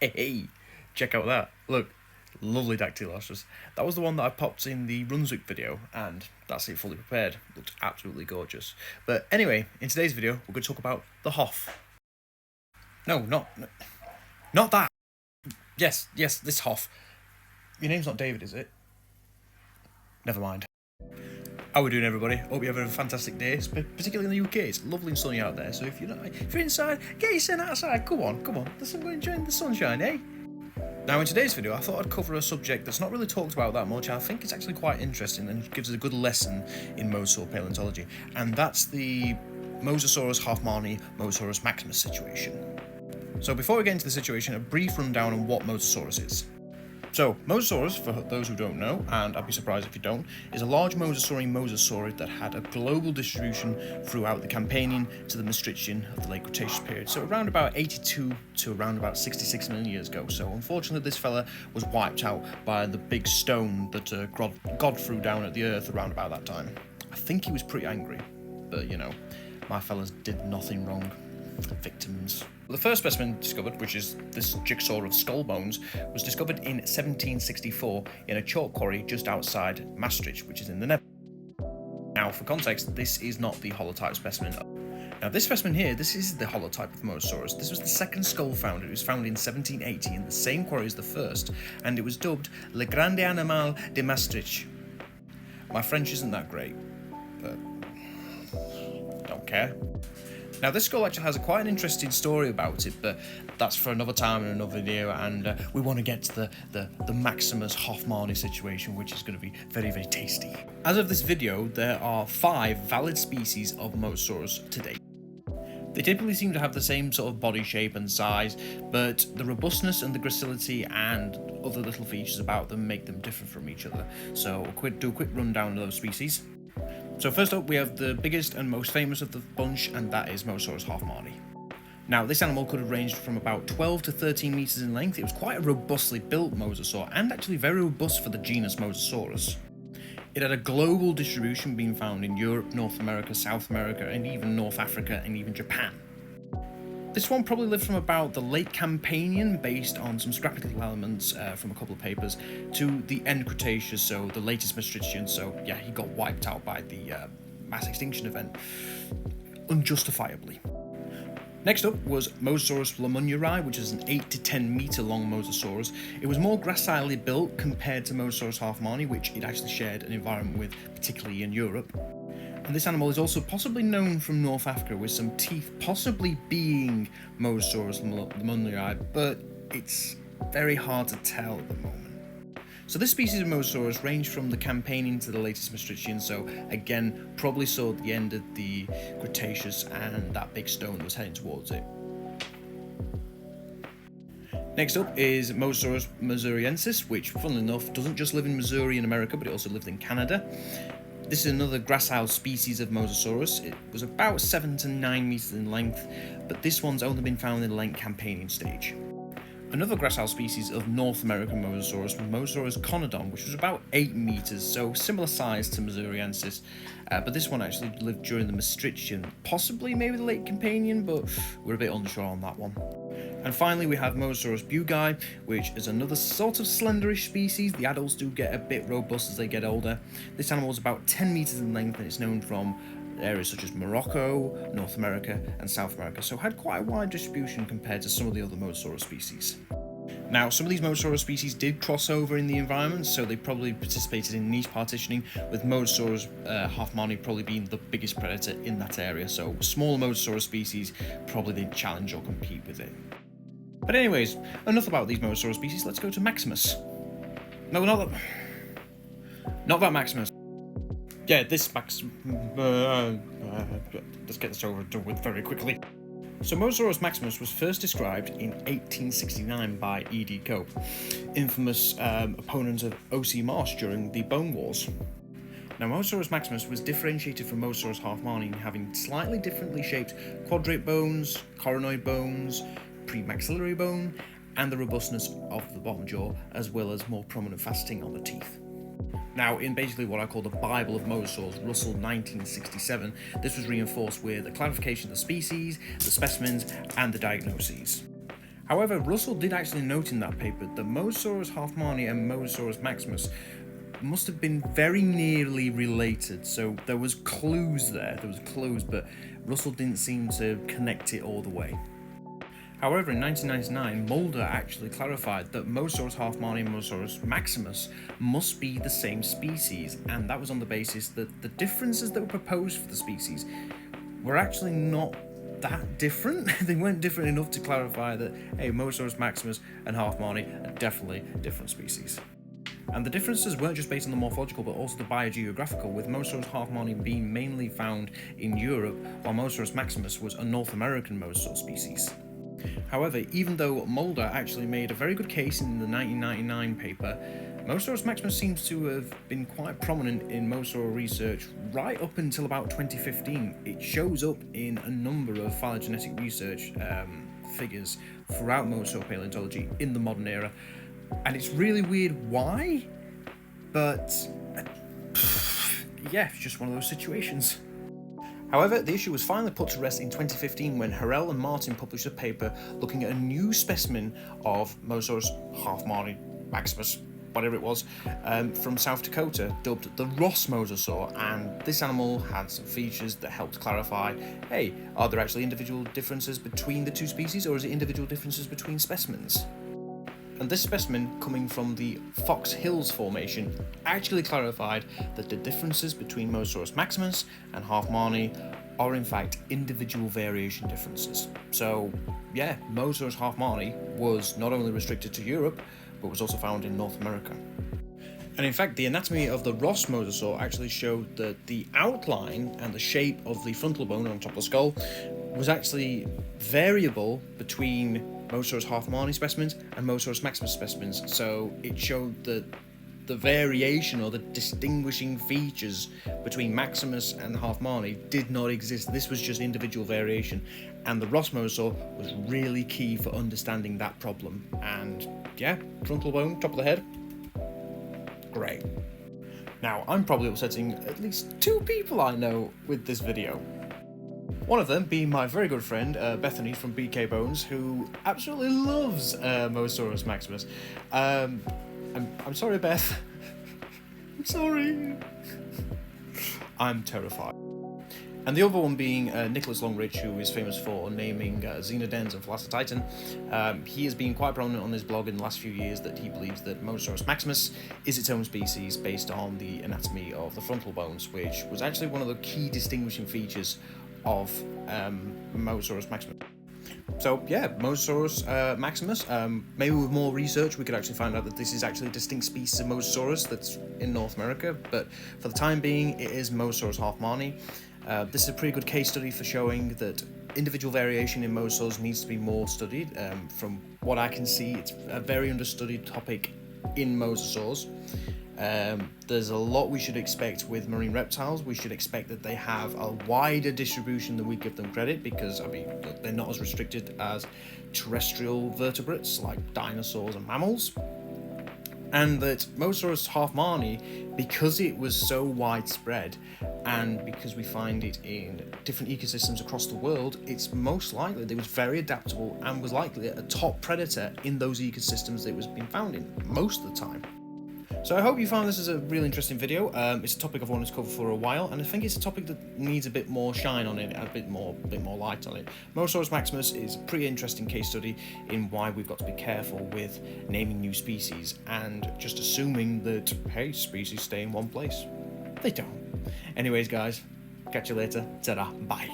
Hey, check out that. Look, lovely dactylossus. That was the one that I popped in the Brunswick video, and that's it fully prepared. Looked absolutely gorgeous. But anyway, in today's video, we're going to talk about the Hoff. No, not that. Yes, this Hoff. Your name's not David, is it? Never mind. How we doing, everybody? Hope you're having a fantastic day, particularly in the UK. It's lovely and sunny out there, so if you're inside, get yourself outside. Come on. Let's go enjoy the sunshine, eh? Now, in today's video, I thought I'd cover a subject that's not really talked about that much. I think it's actually quite interesting and gives us a good lesson in mosasaur paleontology, and that's the Mosasaurus hoffmannii, Mosasaurus maximus situation. So before we get into the situation, a brief rundown on what Mosasaurus is. So, Mosasaurus, for those who don't know, and I'd be surprised if you don't, is a large mosasaurian mosasaurid that had a global distribution throughout the Campanian to the Maastrichtian of the late Cretaceous period, so around about 82 to around about 66 million years ago. So unfortunately this fella was wiped out by the big stone that God threw down at the earth around about that time. I think he was pretty angry, but you know, my fellas did nothing wrong. Victims. The first specimen discovered, which is this jigsaw of skull bones, was discovered in 1764 in a chalk quarry just outside Maastricht, which is in the Netherlands. Now, for context, this is not the holotype specimen. Now, this specimen here, this is the holotype of Mosasaurus. This was the second skull found. It was found in 1780 in the same quarry as the first, and it was dubbed Le Grande Animal de Maastricht. My French isn't that great, but don't care. Now, this skull actually has quite an interesting story about it, but that's for another time in another video, and we want to get to the maximus hoffmannii situation, which is going to be very, very tasty. As of this video, there are 5 valid species of Mosasaurus to date. They typically seem to have the same sort of body shape and size, but the robustness and the gracility and other little features about them make them different from each other. So we'll do a quick rundown of those species. So first up, we have the biggest and most famous of the bunch, and that is Mosasaurus hoffmannii. Now, this animal could have ranged from about 12 to 13 meters in length. It was quite a robustly built mosasaur, and actually very robust for the genus Mosasaurus. It had a global distribution, being found in Europe, North America, South America, and even North Africa, and even Japan. This one probably lived from about the late Campanian, based on some scrappy little elements from a couple of papers, to the end Cretaceous, so the latest Maastrichtian. So yeah, he got wiped out by the mass extinction event, unjustifiably. Next up was Mosasaurus hoffmannii, which is an 8 to 10 meter long mosasaurus. It was more gracilely built compared to Mosasaurus hoffmannii, which it actually shared an environment with, particularly in Europe. And this animal is also possibly known from North Africa, with some teeth possibly being Mosasaurus hoffmannii, but it's very hard to tell at the moment. So this species of Mosasaurus ranged from the Campanian to the latest Maastrichtian, so again, probably saw the end of the Cretaceous and that big stone was heading towards it. Next up is Mosasaurus missouriensis, which, funnily enough, doesn't just live in Missouri in America, but it also lived in Canada. This is another gracile species of Mosasaurus. It was about 7 to 9 meters in length, but this one's only been found in the late Campanian stage. Another gracile species of North American Mosasaurus was Mosasaurus conodon, which was about 8 meters, so similar size to missouriensis, but this one actually lived during the Maastrichtian, possibly maybe the late Campanian, but we're a bit unsure on that one. And finally, we have Mosasaurus bugei, which is another sort of slenderish species. The adults do get a bit robust as they get older. This animal is about 10 meters in length, and it's known from areas such as Morocco, North America, and South America, so had quite a wide distribution compared to some of the other Mosasaurus species. Now, some of these Mosasaurus species did cross over in the environment, so they probably participated in niche partitioning, with Mosasaurus hoffmannii probably being the biggest predator in that area, so smaller Mosasaurus species probably didn't challenge or compete with it. But anyways, enough about these Mosasaurus species, let's go to Maximus. No, not that Maximus. Yeah, this Maximus. Let's get this over and done with very quickly. So Mosasaurus maximus was first described in 1869 by E.D. Cope, infamous opponent of O.C. Marsh during the Bone Wars. Now, Mosasaurus maximus was differentiated from Mosasaurus hoffmannii, having slightly differently shaped quadrate bones, coronoid bones, premaxillary bone, and the robustness of the bottom jaw, as well as more prominent faceting on the teeth. Now, in basically what I call the Bible of Mosasaurs, Russell 1967, this was reinforced with a clarification of the species, the specimens, and the diagnoses. However, Russell did actually note in that paper that Mosasaurus hoffmannii and Mosasaurus maximus must have been very nearly related, so there was clues there, but Russell didn't seem to connect it all the way. However, in 1999, Mulder actually clarified that Mosasaurus hoffmannii and Mosasaurus maximus must be the same species, and that was on the basis that the differences that were proposed for the species were actually not that different. They weren't different enough to clarify that, hey, Mosasaurus maximus and hoffmannii are definitely different species. And the differences weren't just based on the morphological but also the biogeographical, with Mosasaurus hoffmannii being mainly found in Europe, while Mosasaurus maximus was a North American mosasaur species. However, even though Mulder actually made a very good case in the 1999 paper, Mosasaurus maximus seems to have been quite prominent in mosasaur research right up until about 2015. It shows up in a number of phylogenetic research figures throughout mosasaur paleontology in the modern era, and it's really weird why, but yeah, it's just one of those situations. However, the issue was finally put to rest in 2015 when Harrell and Martin published a paper looking at a new specimen of Mosasaurus hoffmannii maximus, whatever it was, from South Dakota, dubbed the Ross mosasaur, and this animal had some features that helped clarify, hey, are there actually individual differences between the two species, or is it individual differences between specimens? And this specimen, coming from the Fox Hills Formation, actually clarified that the differences between Mosasaurus maximus and hoffmannii are in fact individual variation differences. So yeah, Mosasaurus hoffmannii was not only restricted to Europe, but was also found in North America. And in fact, the anatomy of the Ross mosasaur actually showed that the outline and the shape of the frontal bone on top of the skull was actually variable between Mosasaurus hoffmannii specimens and Mosasaurus maximus specimens. So it showed that the variation or the distinguishing features between Maximus and hoffmannii did not exist. This was just individual variation, and the Ross mosasaur was really key for understanding that problem. And yeah, frontal bone, top of the head, great. Now, I'm probably upsetting at least 2 people I know with this video. One of them being my very good friend, Bethany from BK Bones, who absolutely loves Mosasaurus maximus. I'm sorry, Beth. I'm sorry. I'm terrified. And the other one being Nicholas Longridge, who is famous for naming Xenodens and Thalassotitan. He has been quite prominent on his blog in the last few years that he believes that Mosasaurus maximus is its own species based on the anatomy of the frontal bones, which was actually one of the key distinguishing features of Mosasaurus maximus. So yeah, Mosasaurus maximus, maybe with more research we could actually find out that this is actually a distinct species of Mosasaurus that's in North America, but for the time being it is Mosasaurus hoffmannii. This is a pretty good case study for showing that individual variation in mosasaurs needs to be more studied. From what I can see, it's a very understudied topic in mosasaurs. There's a lot we should expect with marine reptiles. We should expect that they have a wider distribution than we give them credit, because I mean, they're not as restricted as terrestrial vertebrates like dinosaurs and mammals. And that Mosasaurus hoffmannii, because it was so widespread and because we find it in different ecosystems across the world, it's most likely that it was very adaptable and was likely a top predator in those ecosystems that it was being found in most of the time. So I hope you found this as a really interesting video. It's a topic I've wanted to cover for a while, and I think it's a topic that needs a bit more shine on it, a bit more light on it. Mosasaurus maximus is a pretty interesting case study in why we've got to be careful with naming new species and just assuming that, hey, species stay in one place. They don't. Anyways, guys, catch you later. Ta-da, bye.